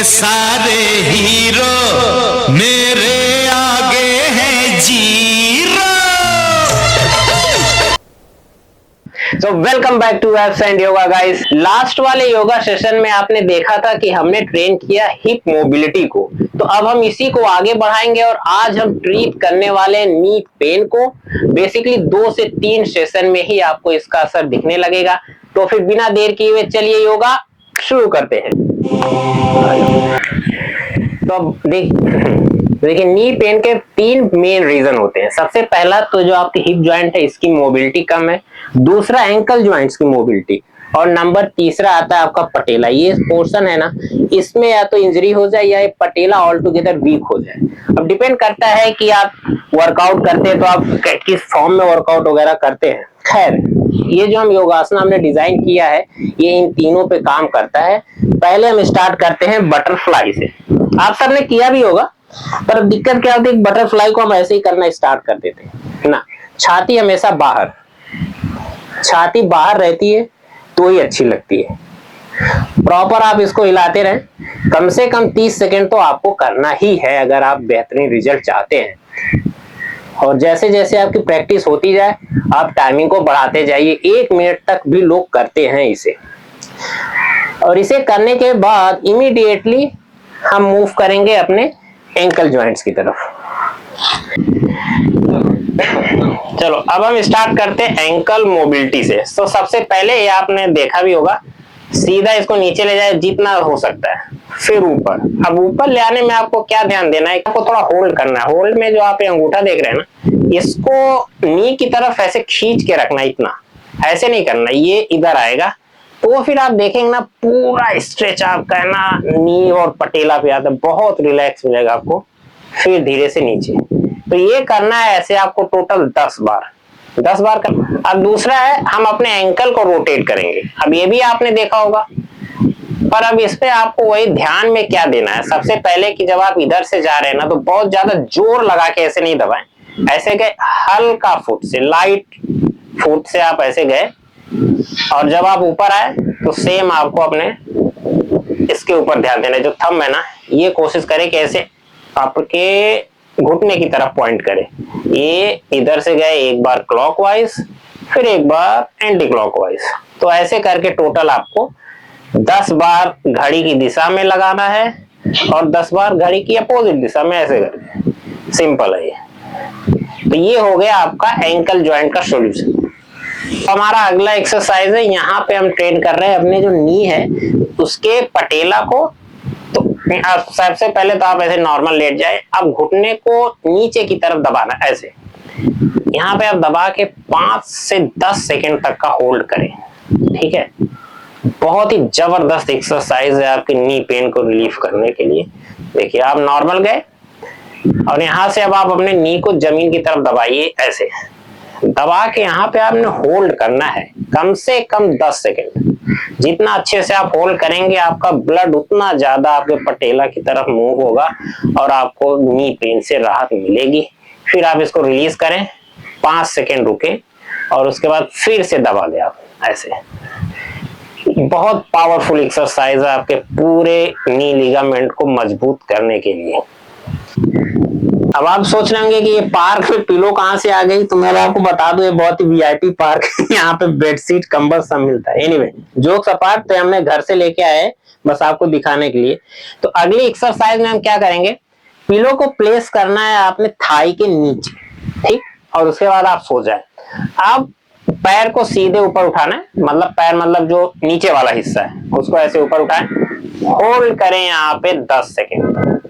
सारे हीरो मेरे आगे हैं zero. So welcome back to Abs and Yoga guys। Last वाले योगा सेशन में आपने देखा था कि हमने ट्रेन किया हिप मोबिलिटी को, तो अब हम इसी को आगे बढ़ाएंगे और आज हम ट्रीट करने वाले हैं नी पेन को। बेसिकली 2 से 3 सेशन में ही आपको इसका असर दिखने लगेगा। तो फिर बिना देर किए हुए चलिए योगा शुरू करते हैं। तो देखिए नी पेन के 3 मेन रीजन होते हैं। सबसे पहला तो जो आपकी हिप जॉइंट है इसकी मोबिलिटी कम है, दूसरा एंकल जॉइंट्स की मोबिलिटी, और नंबर तीसरा आता है आपका पटेला। ये पोर्शन है ना, इसमें या तो इंजरी हो जाए या पटेला ऑल टुगेदर वीक हो जाए। अब डिपेंड करता है कि आप वर्कआउट करते हैं तो आप किस फॉर्म में वर्कआउट वगैरह करते हैं। खैर, ये जो हम योगासन हमने डिजाइन किया है ये इन तीनों पे काम करता है। पहले हम स्टार्ट करते हैं बटरफ्लाई से। आप सबने किया भी होगा, पर दिक्कत क्या होती है, बटरफ्लाई को हम ऐसे ही करना स्टार्ट कर देते हैं ना। छाती हमेशा बाहर, छाती बाहर रहती है तो ही अच्छी लगती है। प्रॉपर आप इसको हिलाते रहें, कम से कम 30 सेकेंड तो आपको करना ही है अगर आप बेहतरीन रिजल्ट चाहते हैं। और जैसे जैसे आपकी प्रैक्टिस होती जाए आप टाइमिंग को बढ़ाते जाइए। 1 मिनट तक भी लोग करते हैं इसे। और इसे करने के बाद इमीडिएटली हम मूव करेंगे अपने एंकल जॉइंट्स की तरफ। चलो अब हम स्टार्ट करते हैं एंकल मोबिलिटी से। तो सबसे पहले ये आपने देखा भी होगा, सीधा इसको नीचे ले जाए जितना हो सकता है, फिर ऊपर। अब ऊपर ले आने में आपको क्या ध्यान देना है, आपको थोड़ा होल्ड करना है। होल्ड में जो आप अंगूठा देख रहे हैं ना, इसको नी की तरफ ऐसे खींच के रखना, इतना ऐसे नहीं करना, ये इधर आएगा। तो फिर आप देखेंगे ना पूरा स्ट्रेच आपका है ना नी और पटेला पे आता है, बहुत रिलैक्स मिलेगा आपको। फिर धीरे से नीचे, तो ये करना है ऐसे आपको टोटल 10 बार कर। अब दूसरा है हम अपने एंकल को रोटेट करेंगे। अब ये भी आपने देखा होगा, पर अब इस पे आपको वही ध्यान में क्या देना है। सबसे पहले कि जब आप इधर से जा रहे हैं ना तो बहुत ज्यादा जोर लगा के ऐसे नहीं दबाएं, ऐसे गए हल्का फुट से, लाइट फुट से आप ऐसे गए। और जब आप ऊपर आए तो सेम आपको अपने इसके ऊपर ध्यान देना है। जो थंब है ना, ये कोशिश करें कि ऐसे आपके घुटने की तरफ पॉइंट करे। ये इधर से गए एक बार क्लॉकवाइज, फिर एक बार एंटी क्लॉकवाइज। तो ऐसे करके टोटल आपको 10 बार घड़ी की दिशा में लगाना है और 10 बार घड़ी की अपोजिट दिशा में, ऐसे करके। सिंपल है ये। तो ये हो गया आपका एंकल जॉइंट का सॉल्यूशन। हमारा अगला एक्सरसाइज है, यहाँ पे हम ट्रेन कर रहे हैं अपने जो नी है उसके पटेला को। तो सबसे पहले तो आप ऐसे नॉर्मल लेट जाए। अब घुटने को नीचे की तरफ दबाना, ऐसे यहाँ पे आप दबा के 5 से 10 सेकेंड तक का होल्ड करें। ठीक है, बहुत ही जबरदस्त एक्सरसाइज है आपके नी पेन को रिलीफ करने के लिए। देखिए आप नॉर्मल गए और यहाँ से अब आप अपने नी को जमीन की तरफ दबाइए, ऐसे दबा के यहाँ पे आपने होल्ड करना है कम से कम 10 सेकेंड। जितना अच्छे से आप होल्ड करेंगे आपका ब्लड उतना ज्यादा आपके पटेला की तरफ मूव होगा और आपको नी पेन से राहत मिलेगी। फिर आप इसको रिलीज करें, 5 सेकेंड रुके और उसके बाद फिर से दबा दें आप ऐसे। बहुत पावरफुल एक्सरसाइज है आपके पूरे नी लिगामेंट को मजबूत करने के लिए। अब आप सोच रहे होंगे कि ये पार्क में पिलो कहाँ से आ गई, तो मैं आपको बता दूं ये बहुत ही वीआईपी पार्क है। यहाँ पे बेडशीट कंबल सब मिलता है। एनीवे, जोक्स अपार्ट, तो हमने घर से लेके आए बस आपको दिखाने के लिए। तो अगली एक्सरसाइज में हम क्या करेंगे, पिलो को प्लेस करना है आपने थाई के नीचे, ठीक, और उसके बाद आप सो जाए। आप पैर को सीधे ऊपर उठाना है, मतलब पैर मतलब जो नीचे वाला हिस्सा है उसको ऐसे ऊपर उठाएं, होल्ड करें यहाँ पे 10 सेकेंड।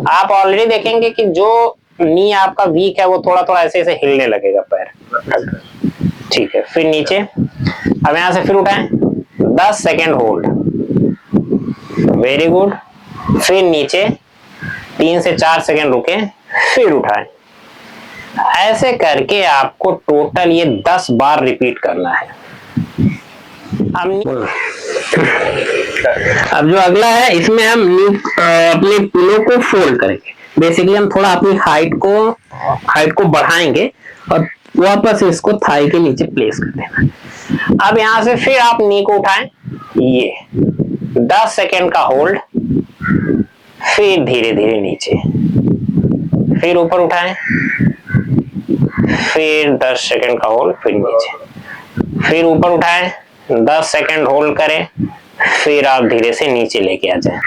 आप ऑलरेडी देखेंगे कि जो नी आपका वीक है वो थोड़ा थोड़ा ऐसे ऐसे हिलने लगेगा पैर। ठीक है, फिर नीचे, अब यहां से फिर उठाएं, 10 सेकेंड होल्ड, वेरी गुड। फिर नीचे 3 से 4 सेकेंड रुके, फिर उठाएं। ऐसे करके आपको टोटल ये 10 बार रिपीट करना है। अब जो अगला है इसमें हम अपने पिलो को फोल्ड करेंगे। बेसिकली हम थोड़ा अपनी हाइट को बढ़ाएंगे और वापस इसको थाई के नीचे प्लेस कर देना। अब यहां से फिर आप नी को उठाएं, ये 10 सेकेंड का होल्ड, फिर धीरे धीरे नीचे, फिर ऊपर उठाएं, फिर 10 सेकंड का होल्ड, फिर नीचे, फिर ऊपर उठाएं, 10 सेकंड होल्ड करें, फिर आप धीरे से नीचे लेके आ जाएं।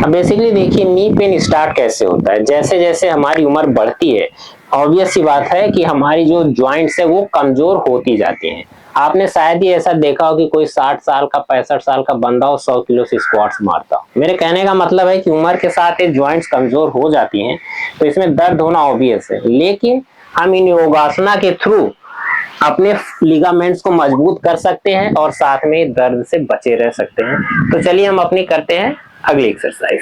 अब बेसिकली देखिए नी पेन स्टार्ट कैसे होता है। जैसे जैसे हमारी उम्र बढ़ती है, ऑब्वियस सी बात है कि हमारी जो जॉइंट्स है वो कमजोर होती जाती हैं। आपने शायद ही ऐसा देखा हो कि कोई 60 साल का 65 साल का बंदा हो 100 किलो से स्क्वाट्स मारता हो। मेरे कहने का मतलब है कि उम्र के साथ ये जॉइंट्स कमजोर हो जाती हैं, तो इसमें दर्द होना ऑब्वियस है, लेकिन हम इन योगासना के थ्रू अपने लिगामेंट्स को मजबूत कर सकते हैं और साथ में दर्द से बचे रह सकते हैं। तो चलिए हम अपनी करते हैं अगली एक्सरसाइज।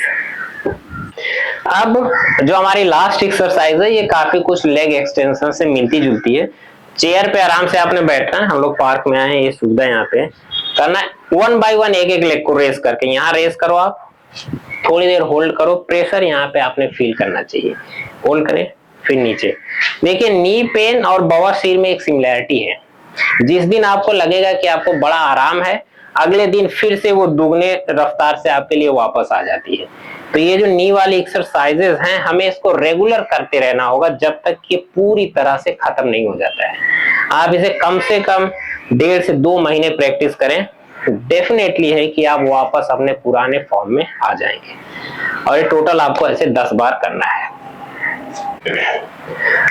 अब जो हमारी लास्ट एक्सरसाइज है ये काफी कुछ लेग एक्सटेंशन से मिलती जुलती है। चेयर पे आराम से आपने बैठना है, हम लोग पार्क में आए हैं, ये सुविधा यहाँ पे करना है। 1 बाय 1 एक एक लेग को रेस करके, यहाँ रेस करो, आप थोड़ी देर होल्ड करो, प्रेशर यहाँ पे आपने फील करना चाहिए, होल्ड करें, फिर नीचे। देखिए नी पेन और बवासीर में एक सिमिलैरिटी है। जिस दिन आपको लगेगा कि आपको बड़ा आराम है, अगले दिन फिर से वो दुगने रफ्तार से आपके लिए वापस आ जाती है। तो ये जो नी वाली एक्सरसाइजेस हैं, हमें इसको रेगुलर करते रहना होगा जब तक कि पूरी तरह से खत्म नहीं हो जाता है। आप इसे कम से कम 1.5 से 2 महीने प्रैक्टिस करें, डेफिनेटली है कि आप वापस अपने पुराने फॉर्म में आ जाएंगे। और ये टोटल आपको ऐसे 10 बार करना है।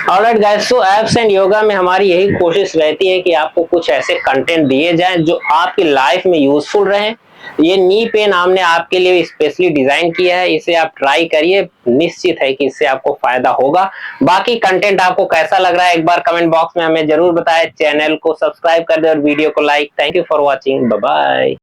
Alright guys, so abs and yoga में हमारी यही कोशिश रहती है कि आपको कुछ ऐसे कंटेंट दिए जाएं जो आपकी लाइफ में यूजफुल रहें। ये नी पेन हमने आपके लिए स्पेशली डिजाइन किया है, इसे आप ट्राई करिए, निश्चित है कि इससे आपको फायदा होगा। बाकी कंटेंट आपको कैसा लग रहा है एक बार कमेंट बॉक्स में हमें जरूर बताएं। चैनल को सब्सक्राइब कर दे और वीडियो को like. Thank you for watching, bye bye.